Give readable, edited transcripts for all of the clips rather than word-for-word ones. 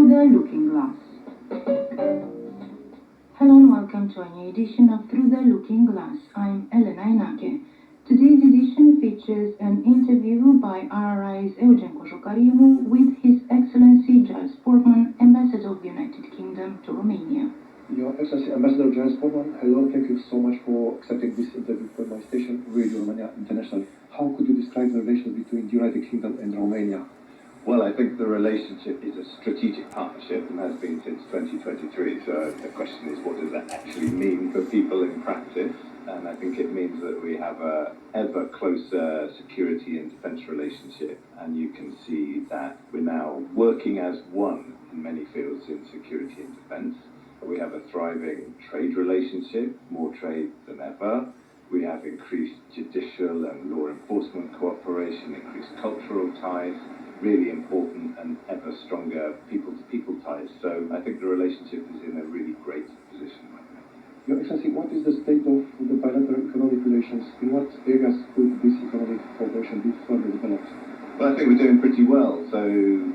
Through the Looking Glass. Hello and welcome to a new edition of Through the Looking Glass. I'm Elena Inake. Today's edition features an interview by RRI's Eugen Coșocariu with His Excellency Giles Portman, Ambassador of the United Kingdom to Romania. Your Excellency Ambassador Giles Portman, hello, thank you so much for accepting this interview for my station, Radio Romania International. How could you describe the relations between the United Kingdom and Romania? Well, I think the relationship is a strategic partnership and has been since 2023. So the question is, what does that actually mean for people in practice? And I think it means that we have a ever closer security and defence relationship. And you can see that we're now working as one in many fields in security and defence. We have a thriving trade relationship, more trade than ever. We have increased judicial and law enforcement cooperation, increased cultural ties, really important and ever stronger people-to-people ties. So I think the relationship is in a really great position right now. Your Excellency, what is the state of the bilateral economic relations? In what areas could this economic cooperation be further developed? Well, I think we're doing pretty well. So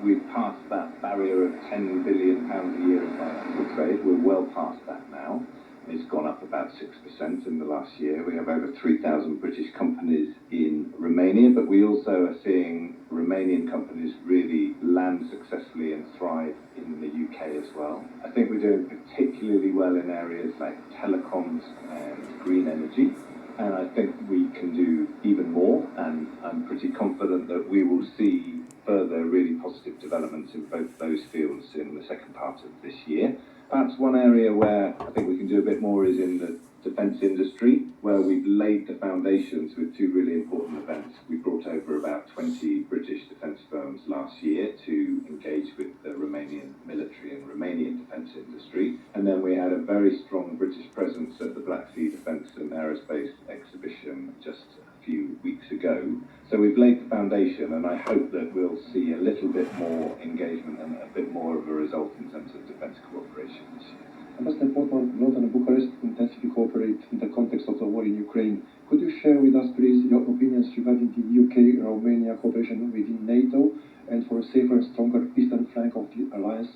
we've passed that barrier of £10 billion a year in bilateral trade. We're well past that now. It's gone up about 6% in the last year. We have over 3,000 British companies in Romania, but we also are seeing Romanian companies really land successfully and thrive in the UK as well. I think we're doing particularly well in areas like telecoms and green energy, and I think we can do even more, and I'm pretty confident that we will see further really positive developments in both those fields in the second part of this year. Perhaps one area where I think we can do a bit more is in the defence industry, where we've laid the foundations with two really important events. We brought over about 20 British defence firms last year to engage with the Romanian military and Romanian defence industry. And then we had a very strong British presence at the Black Sea Defence and Aerospace exhibition just a few weeks ago. So we've laid the foundation, and I hope that we'll see a little bit more engagement and a bit more of a result in terms of defence cooperation this year. Ambassador Portman, London and Bucharest intensively cooperate in the context of the war in Ukraine. Could you share with us, please, your opinions regarding the UK-Romania cooperation within NATO and for a safer and stronger eastern flank of the alliance?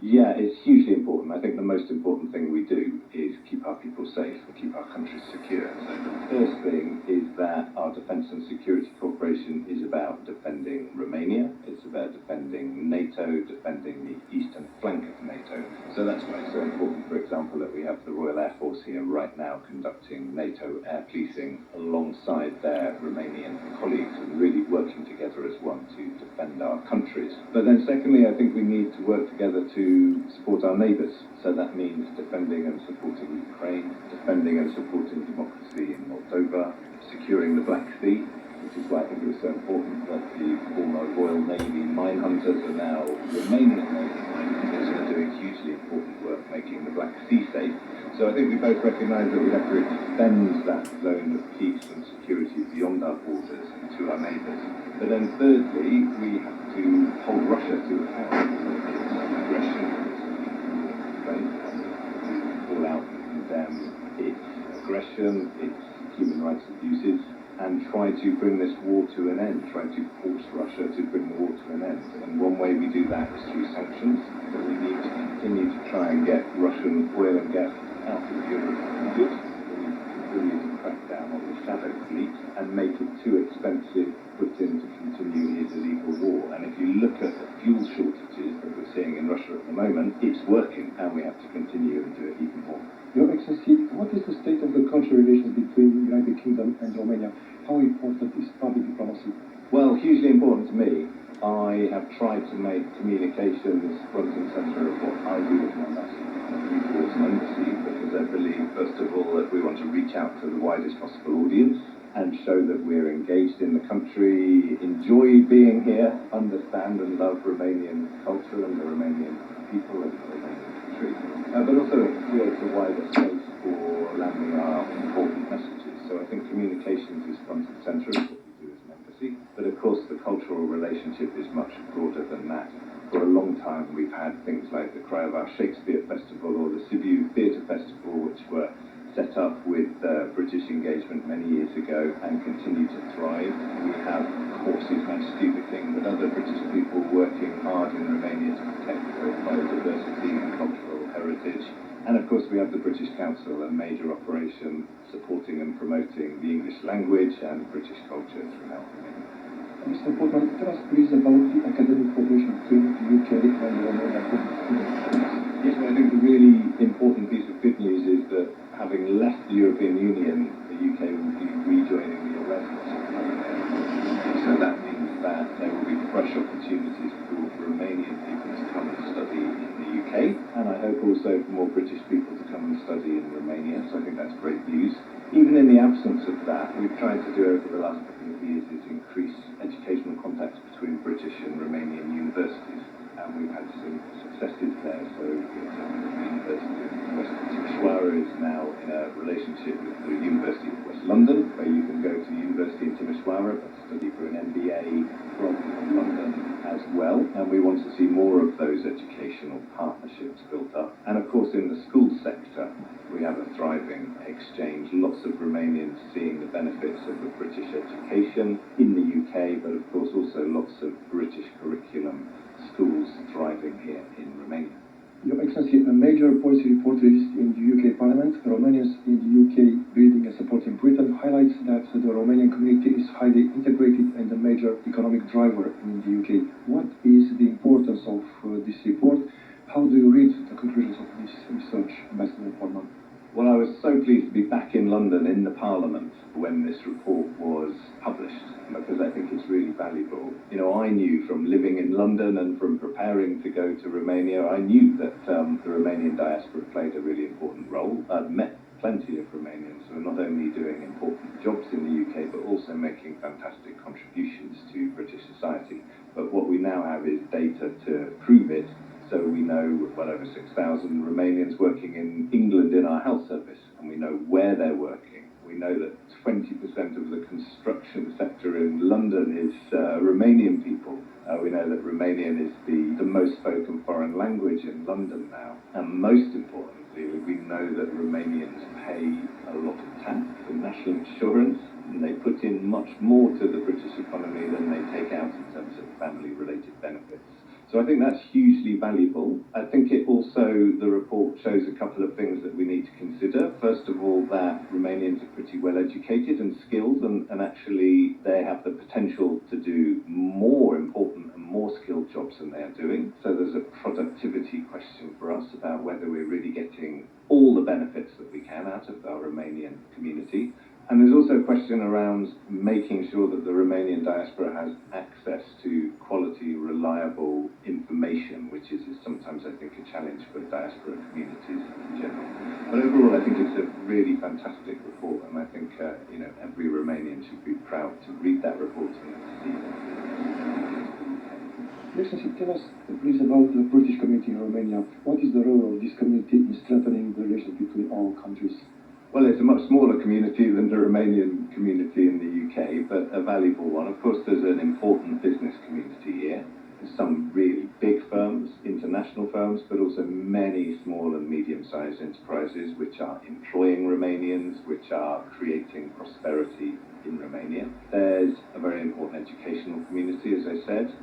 Yeah, it's hugely important. I think the most important thing we do is keep our people safe and keep our countries secure. So the first thing is that our defence and security cooperation is about defending Romania. It's about defending NATO, defending the eastern flank of NATO. So that's why it's so important, for example, that we have the Royal Air Force here right now conducting NATO air policing alongside their Romanian colleagues and really working together as one to defend our countries. But then secondly, I think we need to work together to support our neighbours. So that means defending and supporting Ukraine, defending and supporting democracy in Moldova, securing the Black Sea, which is why I think it was so important that the former Royal Navy mine hunters are now Romanian Navy mine hunters and are doing hugely important work making the Black Sea safe. So I think we both recognise that we have to extend that zone of peace and security beyond our borders and to our neighbours. But then thirdly, we have to hold Russia to account for its aggression, call out and condemn its aggression, its human rights abuses, and try to bring this war to an end, try to force Russia to bring the war to an end. And one way we do that is through sanctions, but we need to continue to try and get Russian oil and gas out of Europe. We need to continue to crack down on the shadow fleet and make it too expensive for Putin to continue his illegal war. And if you look at the fuel shortages that we're seeing in Russia at the moment, it's working, and we have to continue and do it even more. Your Excellency, what is the state of the cultural relations between the United Kingdom and Romania? How important is public diplomacy? Well, hugely important to me. I have tried to make communications front and centre of what I do as an ambassador towards an embassy, because I believe, first of all, that we want to reach out to the widest possible audience and show that we're engaged in the country, enjoy being here, understand and love Romanian culture and the Romanian people and the Romanian country, but also it creates a wider space for landing our important messages. So I think communications is front and centre of what we do as an embassy, but of course the cultural relationship is much broader than that. For a long time we've had things like the Craiova Shakespeare Festival or the Sibiu Theatre Festival, which were set up with British engagement many years ago and continue to thrive. We have courses, that stupid thing, with other British people working hard in Romania to protect both biodiversity and cultural heritage. And of course we have the British Council, a major operation supporting and promoting the English language and British culture throughout Romania. Mr. Portman, tell us please about the academic cooperation between the UK and Romania. Yes, well, I think the really important piece of good news is that having left the European Union, the UK will be rejoining the Erasmus program. So that means that there will be fresh opportunities for Romanian people to come and study in the UK, and I hope also for more British people to come and study in Romania, so I think that's great news. Even in the absence of that, we've tried to do over the last couple of years is increase educational contacts between British and Romanian universities, and we've had some successes there. So the University of West Timișoara is now in a relationship with the University of West London, where you can go to University in Timișoara but study for an MBA from London as well, and we want to see more of those educational partnerships built up. And of course in the school sector we have a thriving exchange, lots of Romanians seeing the benefits of the British education in the UK, but of course also lots of British curriculum schools thriving here in Romania. Your Excellency, a major policy report released in the UK Parliament, Romanians in the UK Building and Supporting Britain, highlights that the Romanian community is highly integrated and a major economic driver in the UK. What is the importance of this report? How do you read the conclusions of this research, Ambassador Portman? Well, I was so pleased to be back in London in the Parliament when this report was published, because I think it's really valuable. You know, I knew from living in London and from preparing to go to Romania, I knew that the Romanian diaspora played a really important role. I'd met plenty of Romanians who are not only doing important jobs in the UK, but also making fantastic contributions to British society. But what we now have is data to prove it. So we know well over 6,000 Romanians working in England in our health service, and we know where they're working. We know that 20% of the construction sector in London is Romanian people. We know that Romanian is the most spoken foreign language in London now. And most importantly, we know that Romanians pay a lot of tax and national insurance, and they put in much more to the British economy than they take out in terms of family-related benefits. So I think that's hugely valuable. I think it also, the report shows a couple of things that we need to consider. First of all, that Romanians are pretty well educated and skilled, and actually they have the potential to do more important and more skilled jobs than they are doing. So there's a productivity question for us about whether we're really getting all the benefits that we can out of our Romanian community. And there's also a question around making sure that the Romanian diaspora has access to quality, reliable information, which is sometimes, I think, a challenge for diaspora communities in general. But overall, I think it's a really fantastic report, and I think every Romanian should be proud to read that report and see it. Excellency, tell us please about the British community in Romania. What is the role of this community in strengthening the relations between our countries? Well, it's a much smaller community than the Romanian community in the UK, but a valuable one. Of course, there's an important business community here. There's some really big firms, international firms, but also many small and medium-sized enterprises which are employing Romanians, which are creating prosperity in Romania. There's a very important educational community, as I said.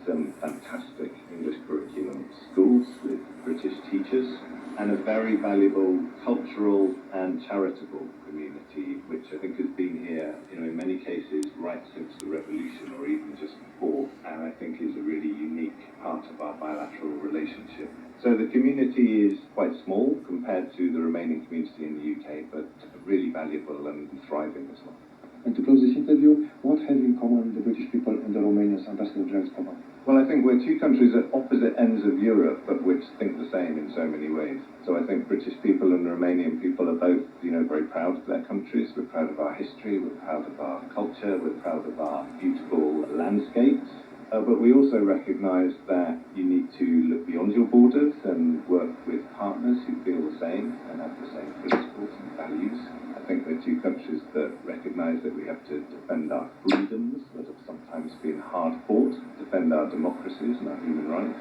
Some fantastic English curriculum schools with British teachers, and a very valuable cultural and charitable community, which I think has been here, in many cases, right since the revolution or even just before, and I think is a really unique part of our bilateral relationship. So the community is quite small compared to the Romanian community in the UK, but really valuable and thriving as well. And to close this interview, what have in common the British people and the Romanians, Ambassador James Portman? Well, I think we're two countries at opposite ends of Europe, but which think the same in so many ways. So I think British people and Romanian people are both, very proud of their countries. We're proud of our history, we're proud of our culture, we're proud of our beautiful landscapes. But we also recognise that you need to look beyond your borders and work with partners who feel the same and have the same principles and values. I think we're two countries that recognise that we have to defend our freedoms that have sometimes been hard fought, defend our democracies and our human rights.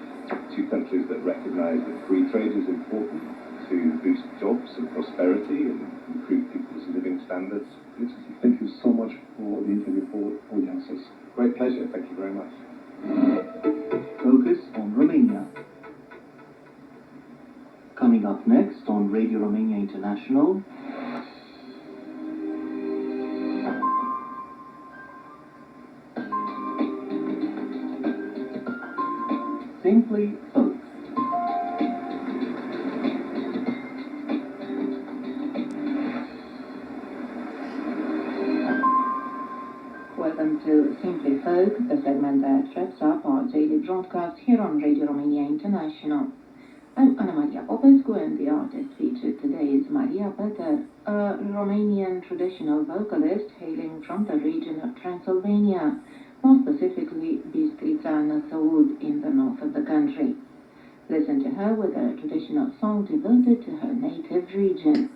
two countries that recognise that free trade is important to boost jobs and prosperity and improve people's living standards. Thank you so much for the interview, for all the answers. Great pleasure, thank you very much. Focus on Romania. Coming up next on Radio Romania International, Simply Folk. Welcome to Simply Folk, the segment that wraps up our daily broadcast here on Radio Romania International. I'm Ana Maria Popescu, and the artist featured today is Maria Peter, a Romanian traditional vocalist hailing from the region of Transylvania, more specifically Bistrița Năsăud in the north of the country. Listen to her with a traditional song devoted to her native region.